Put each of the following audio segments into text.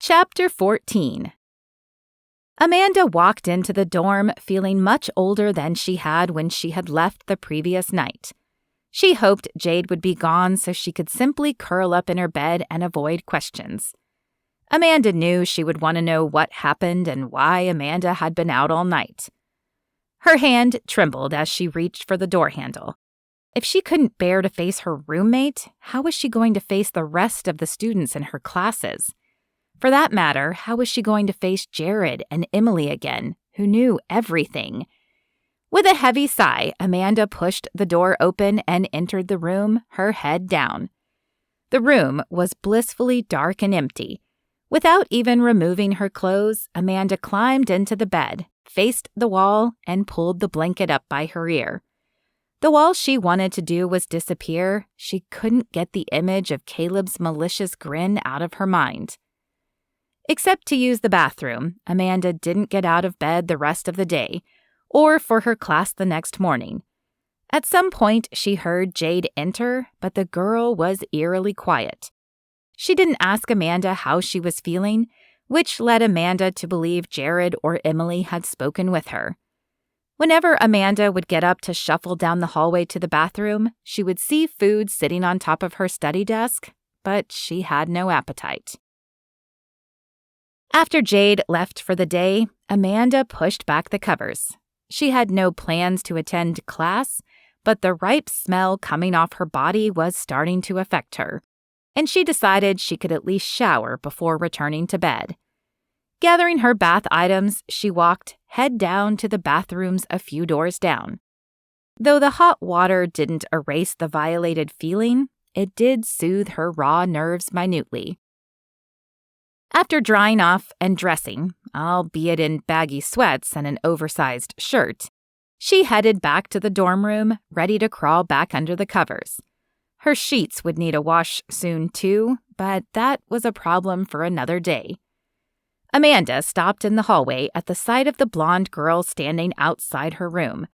Chapter 14. Amanda walked into the dorm feeling much older than she had when she had left the previous night. She hoped Jade would be gone so she could simply curl up in her bed and avoid questions. Amanda knew she would want to know what happened and why Amanda had been out all night. Her hand trembled as she reached for the door handle. If she couldn't bear to face her roommate, how was she going to face the rest of the students in her classes? For that matter, how was she going to face Jared and Emily again, who knew everything? With a heavy sigh, Amanda pushed the door open and entered the room, her head down. The room was blissfully dark and empty. Without even removing her clothes, Amanda climbed into the bed, faced the wall, and pulled the blanket up by her ear. Though all she wanted to do was disappear, she couldn't get the image of Caleb's malicious grin out of her mind. Except to use the bathroom, Amanda didn't get out of bed the rest of the day, or for her class the next morning. At some point, she heard Jade enter, but the girl was eerily quiet. She didn't ask Amanda how she was feeling, which led Amanda to believe Jared or Emily had spoken with her. Whenever Amanda would get up to shuffle down the hallway to the bathroom, she would see food sitting on top of her study desk, but she had no appetite. After Jade left for the day, Amanda pushed back the covers. She had no plans to attend class, but the ripe smell coming off her body was starting to affect her, and she decided she could at least shower before returning to bed. Gathering her bath items, she walked head down to the bathrooms a few doors down. Though the hot water didn't erase the violated feeling, it did soothe her raw nerves minutely. After drying off and dressing, albeit in baggy sweats and an oversized shirt, she headed back to the dorm room, ready to crawl back under the covers. Her sheets would need a wash soon too, but that was a problem for another day. Amanda stopped in the hallway at the sight of the blonde girl standing outside her room.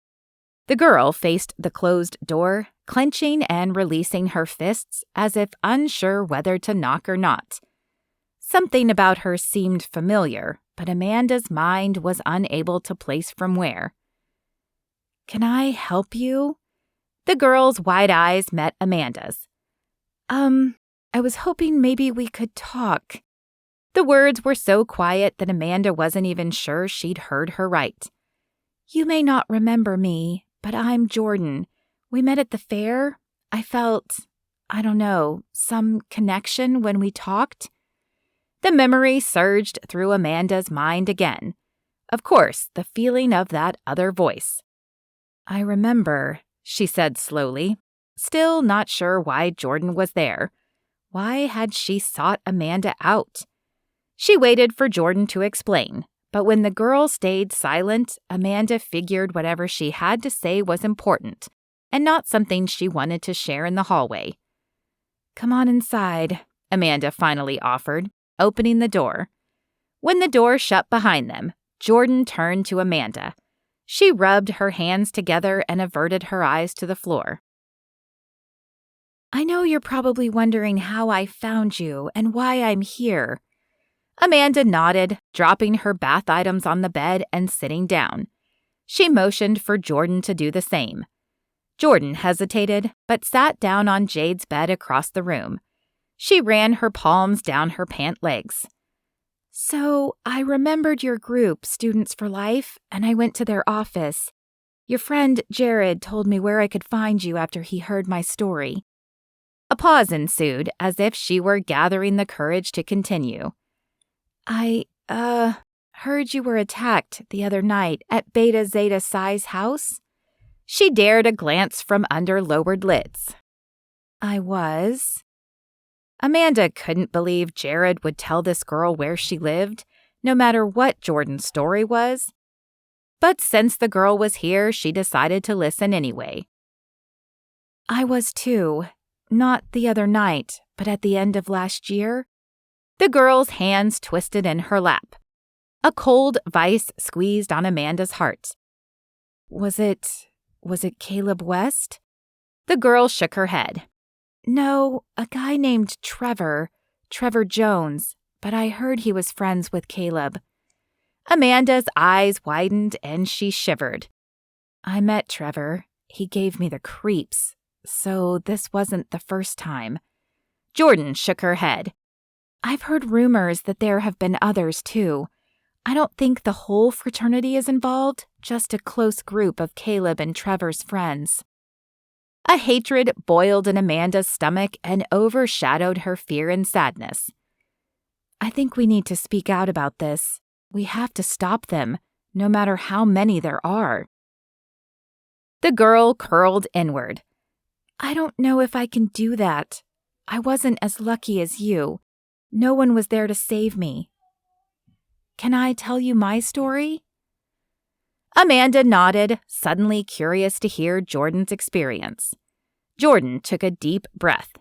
The girl faced the closed door, clenching and releasing her fists as if unsure whether to knock or not. Something about her seemed familiar, but Amanda's mind was unable to place from where. "Can I help you?" The girl's wide eyes met Amanda's. I was hoping maybe we could talk." The words were so quiet that Amanda wasn't even sure she'd heard her right. "You may not remember me, but I'm Jordan. We met at the fair. I felt, some connection when we talked." The memory surged through Amanda's mind again. Of course, the feeling of that other voice. "I remember," she said slowly, still not sure why Jordan was there. Why had she sought Amanda out? She waited for Jordan to explain, but when the girl stayed silent, Amanda figured whatever she had to say was important, and not something she wanted to share in the hallway. "Come on inside," Amanda finally offered, opening the door. When the door shut behind them, Jordan turned to Amanda. She rubbed her hands together and averted her eyes to the floor. "I know you're probably wondering how I found you and why I'm here." Amanda nodded, dropping her bath items on the bed and sitting down. She motioned for Jordan to do the same. Jordan hesitated, but sat down on Jade's bed across the room. She ran her palms down her pant legs. "So, I remembered your group, Students for Life, and I went to their office. Your friend Jared told me where I could find you after he heard my story." A pause ensued, as if she were gathering the courage to continue. "I, heard you were attacked the other night at Beta Zeta Psi's house?" She dared a glance from under lowered lids. "I was." Amanda couldn't believe Jared would tell this girl where she lived, no matter what Jordan's story was. But since the girl was here, she decided to listen anyway. "I was too. Not the other night, but at the end of last year." The girl's hands twisted in her lap. A cold vice squeezed on Amanda's heart. Was it Caleb West?" The girl shook her head. "No, a guy named Trevor Jones, but I heard he was friends with Caleb." Amanda's eyes widened and she shivered. "I met Trevor. He gave me the creeps. So this wasn't the first time." Jordan shook her head. "I've heard rumors that there have been others too. I don't think the whole fraternity is involved, just a close group of Caleb and Trevor's friends." A hatred boiled in Amanda's stomach and overshadowed her fear and sadness. "I think we need to speak out about this. We have to stop them, no matter how many there are." The girl curled inward. "I don't know if I can do that. I wasn't as lucky as you. No one was there to save me. Can I tell you my story?" Amanda nodded, suddenly curious to hear Jordan's experience. Jordan took a deep breath.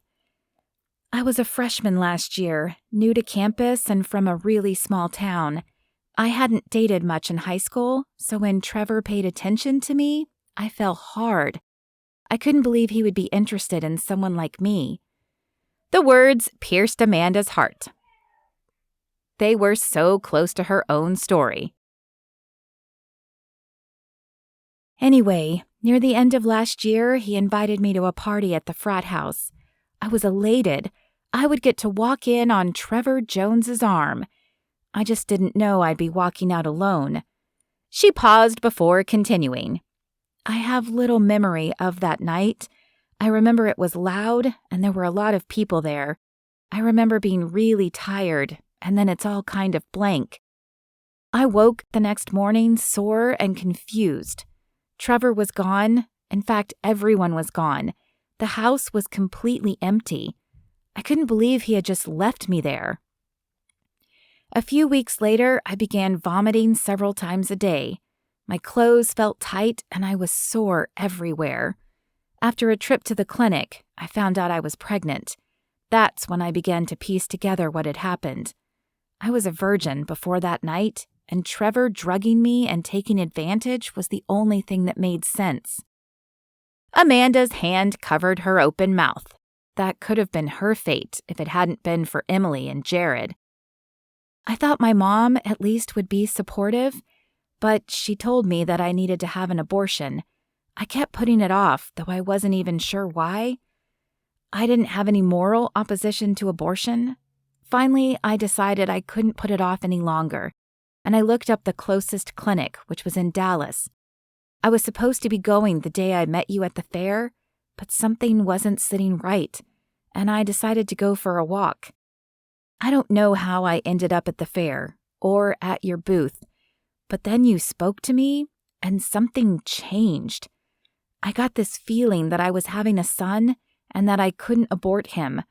"I was a freshman last year, new to campus and from a really small town. I hadn't dated much in high school, so when Trevor paid attention to me, I fell hard. I couldn't believe he would be interested in someone like me." The words pierced Amanda's heart. They were so close to her own story. "Anyway, near the end of last year, he invited me to a party at the frat house. I was elated. I would get to walk in on Trevor Jones's arm. I just didn't know I'd be walking out alone." She paused before continuing. "I have little memory of that night. I remember it was loud and there were a lot of people there. I remember being really tired, and then it's all kind of blank. I woke the next morning sore and confused. Trevor was gone. In fact, everyone was gone. The house was completely empty. I couldn't believe he had just left me there. A few weeks later, I began vomiting several times a day. My clothes felt tight and I was sore everywhere. After a trip to the clinic, I found out I was pregnant. That's when I began to piece together what had happened. I was a virgin before that night, and Trevor drugging me and taking advantage was the only thing that made sense." Amanda's hand covered her open mouth. That could have been her fate if it hadn't been for Emily and Jared. "I thought my mom at least would be supportive, but she told me that I needed to have an abortion. I kept putting it off, though I wasn't even sure why. I didn't have any moral opposition to abortion. Finally, I decided I couldn't put it off any longer, and I looked up the closest clinic, which was in Dallas. I was supposed to be going the day I met you at the fair, but something wasn't sitting right, and I decided to go for a walk. I don't know how I ended up at the fair or at your booth, but then you spoke to me, and something changed. I got this feeling that I was having a son and that I couldn't abort him.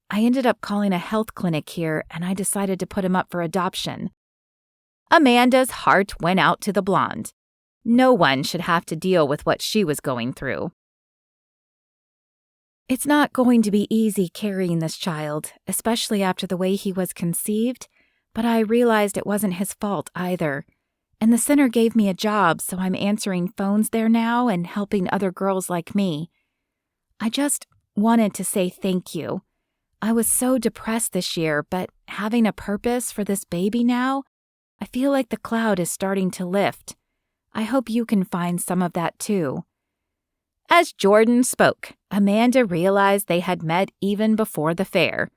I ended up calling a health clinic here, and I decided to put him up for adoption." Amanda's heart went out to the blonde. No one should have to deal with what she was going through. "It's not going to be easy carrying this child, especially after the way he was conceived, but I realized it wasn't his fault either. And the center gave me a job, so I'm answering phones there now and helping other girls like me. I just wanted to say thank you. I was so depressed this year, but having a purpose for this baby now, I feel like the cloud is starting to lift. I hope you can find some of that too." As Jordan spoke, Amanda realized they had met even before the fair.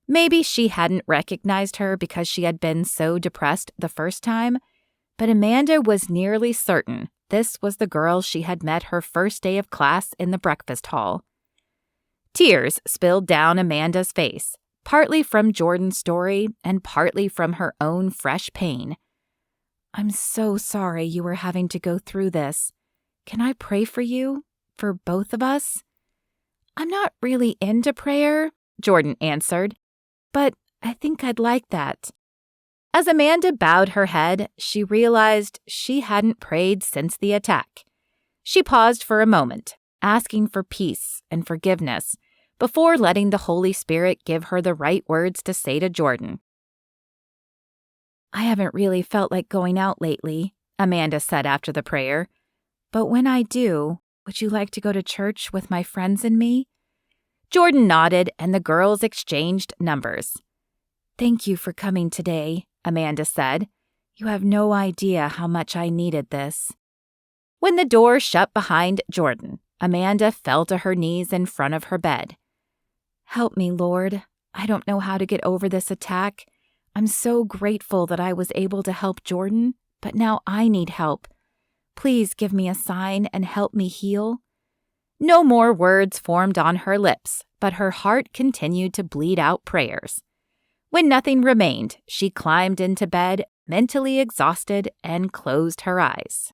Maybe she hadn't recognized her because she had been so depressed the first time, but Amanda was nearly certain this was the girl she had met her first day of class in the breakfast hall. Tears spilled down Amanda's face, partly from Jordan's story and partly from her own fresh pain. "I'm so sorry you were having to go through this. Can I pray for you? For both of us?" "I'm not really into prayer," Jordan answered, "but I think I'd like that." As Amanda bowed her head, she realized she hadn't prayed since the attack. She paused for a moment, asking for peace and forgiveness, before letting the Holy Spirit give her the right words to say to Jordan. "I haven't really felt like going out lately," Amanda said after the prayer. "But when I do, would you like to go to church with my friends and me?" Jordan nodded, and the girls exchanged numbers. "Thank you for coming today," Amanda said. "You have no idea how much I needed this." When the door shut behind Jordan, Amanda fell to her knees in front of her bed. "Help me, Lord. I don't know how to get over this attack. I'm so grateful that I was able to help Jordan, but now I need help. Please give me a sign and help me heal." No more words formed on her lips, but her heart continued to bleed out prayers. When nothing remained, she climbed into bed, mentally exhausted, and closed her eyes.